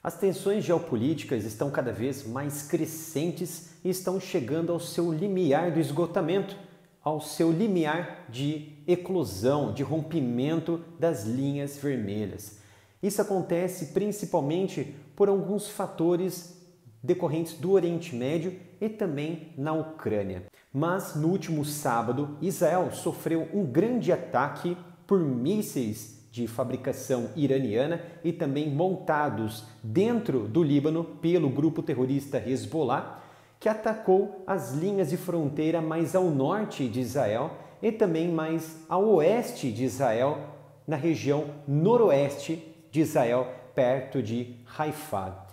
As tensões geopolíticas estão cada vez mais crescentes e estão chegando ao seu limiar do esgotamento, ao seu limiar de eclosão, de rompimento das linhas vermelhas. Isso acontece principalmente por alguns fatores decorrentes do Oriente Médio e também na Ucrânia. Mas no último sábado, Israel sofreu um grande ataque por mísseis de fabricação iraniana e também montados dentro do Líbano pelo grupo terrorista Hezbollah, que atacou as linhas de fronteira mais ao norte de Israel e também mais ao oeste de Israel, na região noroeste de Israel, perto de Haifa.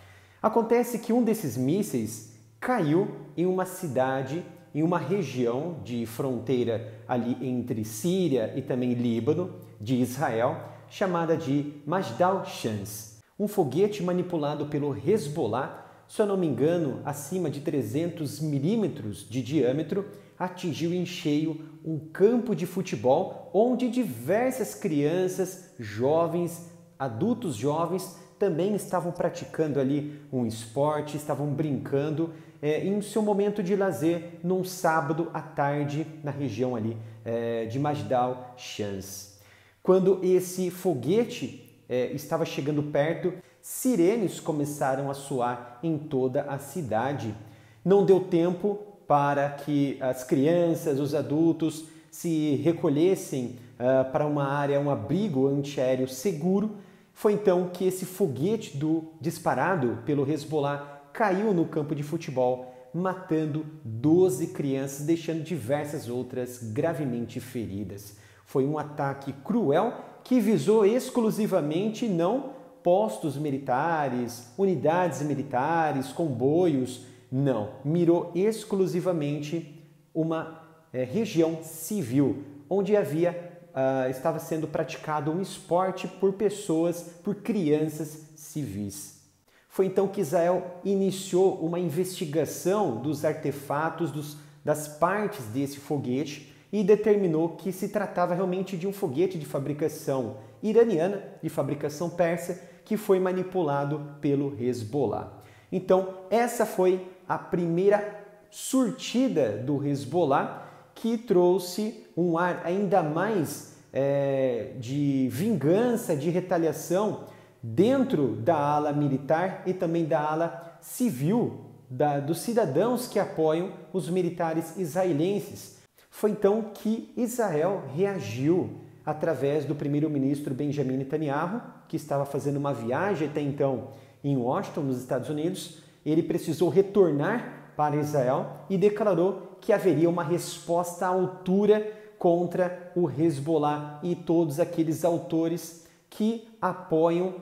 Acontece que um desses mísseis caiu em uma cidade, em uma região de fronteira ali entre Síria e também Líbano, de Israel, chamada de Majdal Shams. Um foguete manipulado pelo Hezbollah, se eu não me engano, acima de 300 milímetros de diâmetro, atingiu em cheio um campo de futebol onde diversas crianças, jovens, adultos jovens também estavam praticando ali um esporte, estavam brincando em seu momento de lazer num sábado à tarde na região ali de Majdal Shams. Quando esse foguete estava chegando perto, sirenes começaram a soar em toda a cidade. Não deu tempo para que as crianças, os adultos se recolhessem para uma área, um abrigo antiaéreo seguro. Foi então que esse foguete disparado pelo Hezbollah caiu no campo de futebol, matando 12 crianças, deixando diversas outras gravemente feridas. Foi um ataque cruel que visou exclusivamente não postos militares, unidades militares, comboios, não. Mirou exclusivamente uma região civil, onde estava sendo praticado um esporte por pessoas, por crianças civis. Foi então que Israel iniciou uma investigação dos artefatos, das partes desse foguete e determinou que se tratava realmente de um foguete de fabricação iraniana, de fabricação persa, que foi manipulado pelo Hezbollah. Então, essa foi a primeira surtida do Hezbollah, que trouxe um ar ainda mais de vingança, de retaliação dentro da ala militar e também da ala civil, dos cidadãos que apoiam os militares israelenses. Foi então que Israel reagiu através do primeiro-ministro Benjamin Netanyahu, que estava fazendo uma viagem até então em Washington, nos Estados Unidos. Ele precisou retornar para Israel e declarou que haveria uma resposta à altura contra o Hezbollah e todos aqueles autores que apoiam,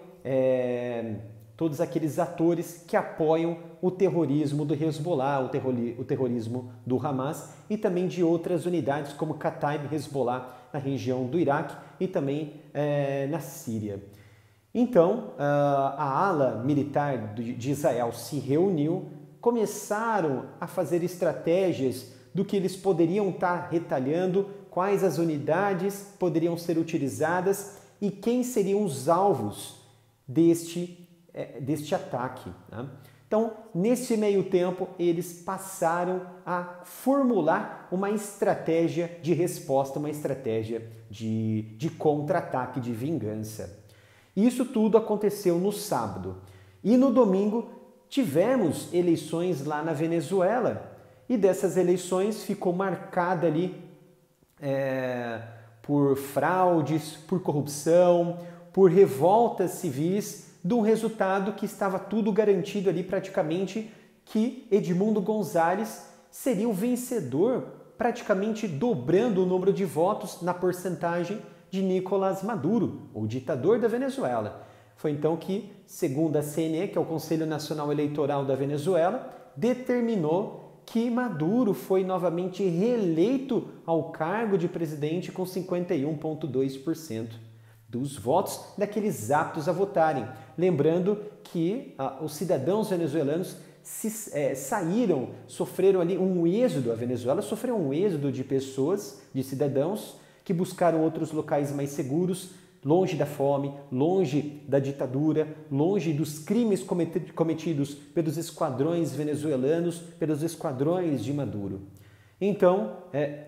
todos aqueles atores que apoiam o terrorismo do Hezbollah, o terrorismo do Hamas e também de outras unidades como Kataib Hezbollah na região do Iraque e também na Síria. Então, a ala militar de Israel se reuniu, começaram a fazer estratégias do que eles poderiam estar retalhando, quais as unidades poderiam ser utilizadas e quem seriam os alvos deste ataque. Né? Então, nesse meio tempo, eles passaram a formular uma estratégia de resposta, uma estratégia de contra-ataque, de vingança. Isso tudo aconteceu no sábado. E no domingo, tivemos eleições lá na Venezuela. E dessas eleições ficou marcada ali por fraudes, por corrupção, por revoltas civis, de um resultado que estava tudo garantido ali praticamente, que Edmundo González seria o vencedor, praticamente dobrando o número de votos na porcentagem de Nicolás Maduro, o ditador da Venezuela. Foi então que, segundo a CNE, que é o Conselho Nacional Eleitoral da Venezuela, determinou que Maduro foi novamente reeleito ao cargo de presidente com 51,2% dos votos daqueles aptos a votarem. Lembrando que os cidadãos venezuelanos sofreram ali um êxodo, a Venezuela sofreu um êxodo de pessoas, de cidadãos, que buscaram outros locais mais seguros, longe da fome, longe da ditadura, longe dos crimes cometidos pelos esquadrões venezuelanos, pelos esquadrões de Maduro. Então,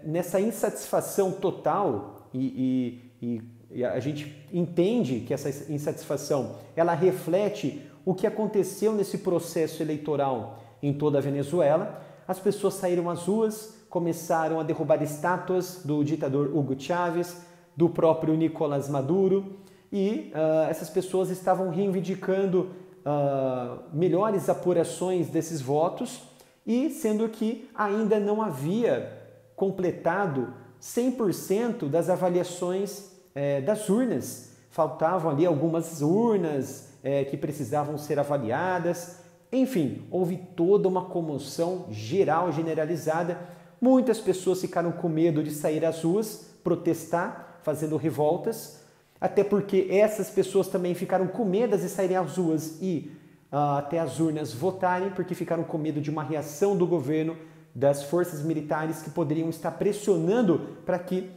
nessa insatisfação total, e a gente entende que essa insatisfação ela reflete o que aconteceu nesse processo eleitoral em toda a Venezuela, as pessoas saíram às ruas, começaram a derrubar estátuas do ditador Hugo Chávez, do próprio Nicolás Maduro, e essas pessoas estavam reivindicando melhores apurações desses votos, e sendo que ainda não havia completado 100% das avaliações das urnas. Faltavam ali algumas urnas que precisavam ser avaliadas. Enfim, houve toda uma comoção geral, generalizada. Muitas pessoas ficaram com medo de sair às ruas, protestar, fazendo revoltas, até porque essas pessoas também ficaram com medo de saírem às ruas e até as urnas votarem, porque ficaram com medo de uma reação do governo, das forças militares que poderiam estar pressionando para que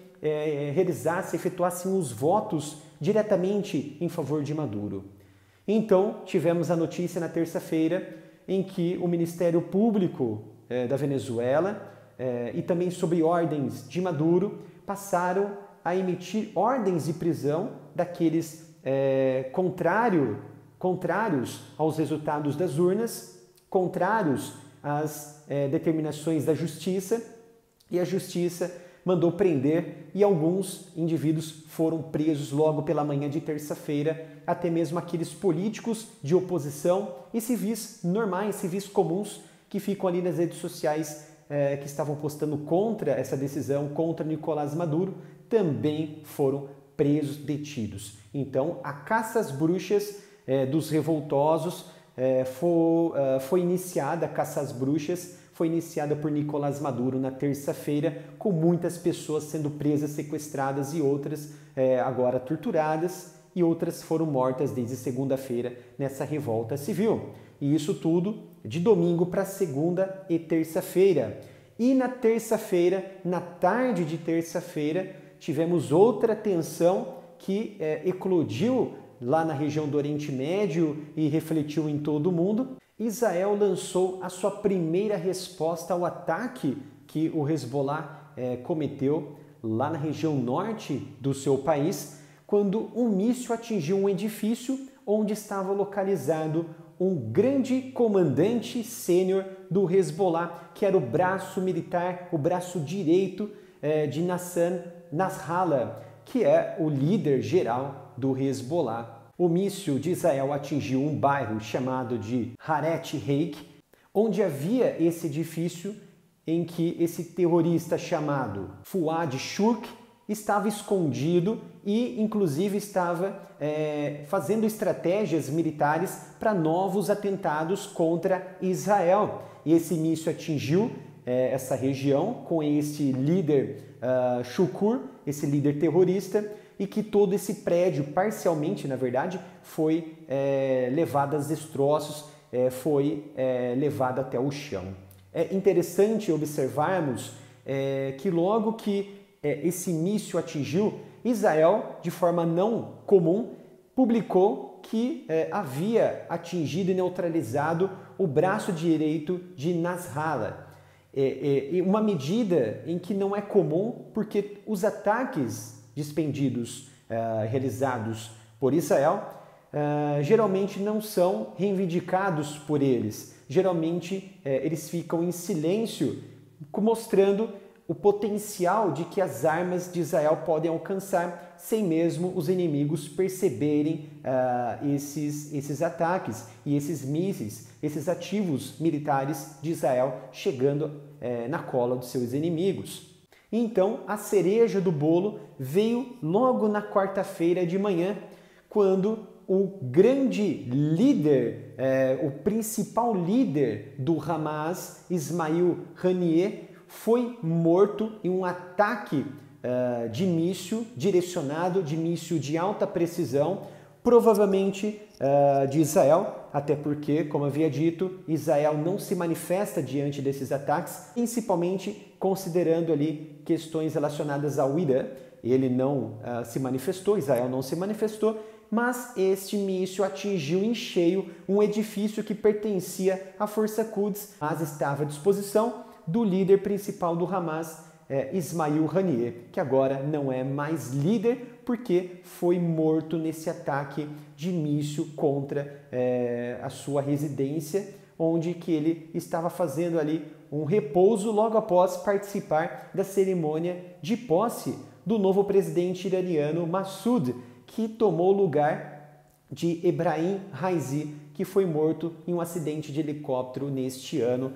efetuassem os votos diretamente em favor de Maduro. Então, tivemos a notícia na terça-feira em que o Ministério Público da Venezuela e também sob ordens de Maduro passaram a emitir ordens de prisão daqueles contrários aos resultados das urnas, contrários às determinações da justiça, e a justiça mandou prender e alguns indivíduos foram presos logo pela manhã de terça-feira, até mesmo aqueles políticos de oposição e civis normais, civis comuns, que ficam ali nas redes sociais que estavam postando contra essa decisão, contra Nicolás Maduro, também foram presos, detidos. Então, a caça às bruxas dos revoltosos foi iniciada, a caça às bruxas foi iniciada por Nicolás Maduro na terça-feira, com muitas pessoas sendo presas, sequestradas e outras agora torturadas, e outras foram mortas desde segunda-feira nessa revolta civil. E isso tudo de domingo para segunda e terça-feira. E na terça-feira, na tarde de terça-feira, tivemos outra tensão que eclodiu lá na região do Oriente Médio e refletiu em todo o mundo. Israel lançou a sua primeira resposta ao ataque que o Hezbollah cometeu lá na região norte do seu país, quando um míssil atingiu um edifício onde estava localizado um grande comandante sênior do Hezbollah, que era o braço militar, o braço direito de Hassan Nasrallah, que é o líder geral do Hezbollah. O míssil de Israel atingiu um bairro chamado de Haret Heik, onde havia esse edifício em que esse terrorista chamado Fuad Shukr estava escondido e, inclusive, estava fazendo estratégias militares para novos atentados contra Israel. E esse míssil atingiu essa região com esse líder Shukr, esse líder terrorista, e que todo esse prédio, parcialmente, na verdade, foi levado aos destroços, foi levado até o chão. É interessante observarmos que logo que esse míssil atingiu, Israel, de forma não comum, publicou que havia atingido e neutralizado o braço direito de Nasrallah. Uma medida em que não é comum, porque os ataques realizados por Israel, geralmente não são reivindicados por eles. Geralmente eles ficam em silêncio, mostrando o potencial de que as armas de Israel podem alcançar sem mesmo os inimigos perceberem esses ataques e esses mísseis, esses ativos militares de Israel chegando na cola dos seus inimigos. Então, a cereja do bolo veio logo na quarta-feira de manhã, quando o grande líder, o principal líder do Hamas, Ismail Haniyeh, foi morto em um ataque de míssil direcionado, de míssil de alta precisão, provavelmente de Israel, até porque, como havia dito, Israel não se manifesta diante desses ataques, principalmente considerando ali questões relacionadas ao Irã, ele não se manifestou, Israel não se manifestou, mas este míssil atingiu em cheio um edifício que pertencia à Força Quds, mas estava à disposição do líder principal do Hamas, Ismail Haniyeh, que agora não é mais líder porque foi morto nesse ataque de míssil contra a sua residência, onde que ele estava fazendo ali um repouso logo após participar da cerimônia de posse do novo presidente iraniano Massoud, que tomou o lugar de Ebrahim Raisi, que foi morto em um acidente de helicóptero neste ano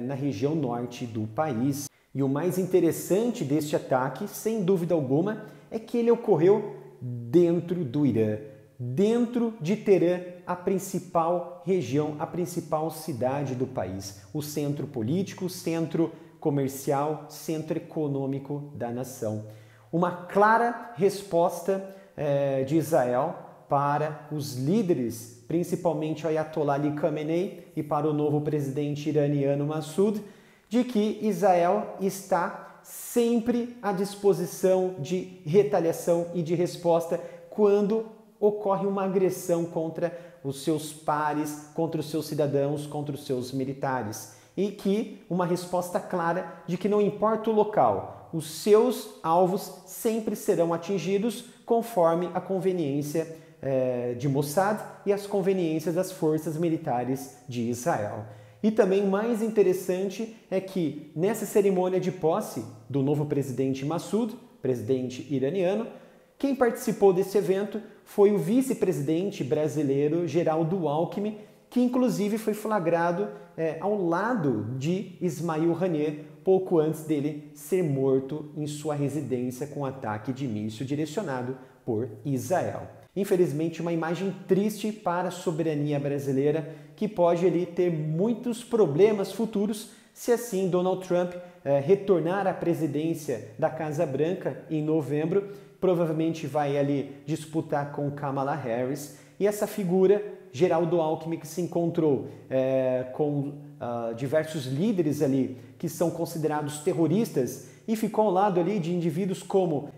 na região norte do país. E o mais interessante deste ataque, sem dúvida alguma, é que ele ocorreu dentro do Irã, dentro de Teherã, a principal região, a principal cidade do país, o centro político, o centro comercial, centro econômico da nação. Uma clara resposta de Israel para os líderes, principalmente o Ayatollah Ali Khamenei e para o novo presidente iraniano Massoud, de que Israel está sempre à disposição de retaliação e de resposta quando ocorre uma agressão contra os seus pares, contra os seus cidadãos, contra os seus militares. E que uma resposta clara de que não importa o local, os seus alvos sempre serão atingidos conforme a conveniência de Mossad e as conveniências das forças militares de Israel. E também mais interessante é que nessa cerimônia de posse do novo presidente Massoud, presidente iraniano, quem participou desse evento foi o vice-presidente brasileiro Geraldo Alckmin, que inclusive foi flagrado ao lado de Ismail Haniyeh pouco antes dele ser morto em sua residência com ataque de míssil direcionado por Israel. Infelizmente, uma imagem triste para a soberania brasileira, que pode ali ter muitos problemas futuros se assim Donald Trump retornar à presidência da Casa Branca em novembro. Provavelmente vai ali disputar com Kamala Harris, e essa figura, Geraldo Alckmin, que se encontrou com diversos líderes ali que são considerados terroristas e ficou ao lado ali de indivíduos como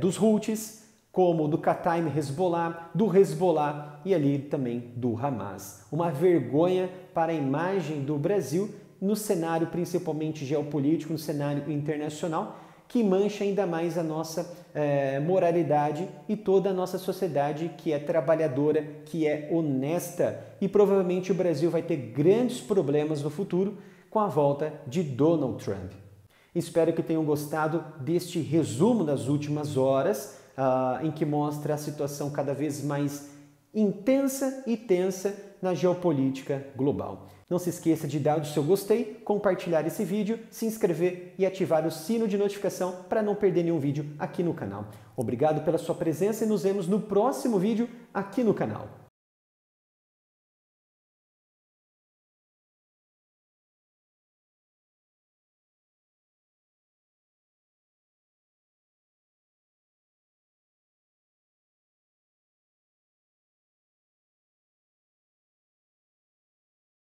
dos Houthis, como do Kataib Hezbollah, do Hezbollah e ali também do Hamas. Uma vergonha para a imagem do Brasil no cenário principalmente geopolítico, no cenário internacional, que mancha ainda mais a nossa moralidade e toda a nossa sociedade que é trabalhadora, que é honesta. E provavelmente o Brasil vai ter grandes problemas no futuro com a volta de Donald Trump. Espero que tenham gostado deste resumo das últimas horas, em que mostra a situação cada vez mais intensa e tensa na geopolítica global. Não se esqueça de dar o seu gostei, compartilhar esse vídeo, se inscrever e ativar o sino de notificação para não perder nenhum vídeo aqui no canal. Obrigado pela sua presença e nos vemos no próximo vídeo aqui no canal.